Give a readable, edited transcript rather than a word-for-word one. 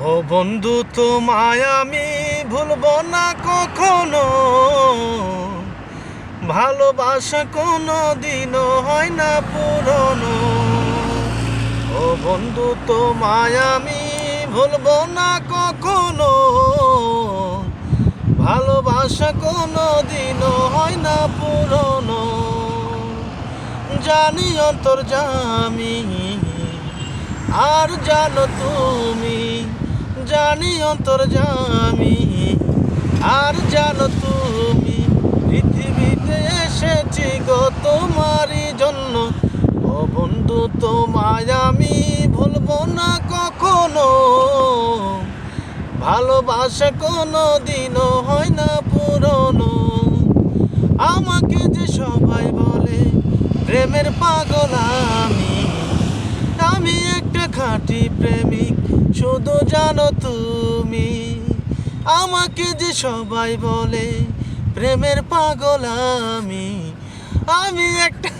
ও বন্ধু, তোমায় আমি ভুলবো না কখনো। ভালোবাসা কোনো দিনও হয় না পুরনো। ও বন্ধু, তোমায় আমি ভুলবো না কখনো। ভালোবাসা কোনো দিনও হয় না পুরনো। জানি অন্তর্যামী আর জানো তুমি, জানি অন্তর্যামী আর জানো তুমি, পৃথিবীতে এসেছি গো তোমারই জন্য। ও বন্ধু, তোমায় আমি ভুলবো না কখনো। ভালোবাসা কোনো দিনও হয় না পুরনো। আমাকে যে সবাই বলে প্রেমের পাগল, আমি একটা খাঁটি প্রেমিক, শুধু জানো তুমি। আমাকে যে সবাই বলে প্রেমের পাগল, আমি একটা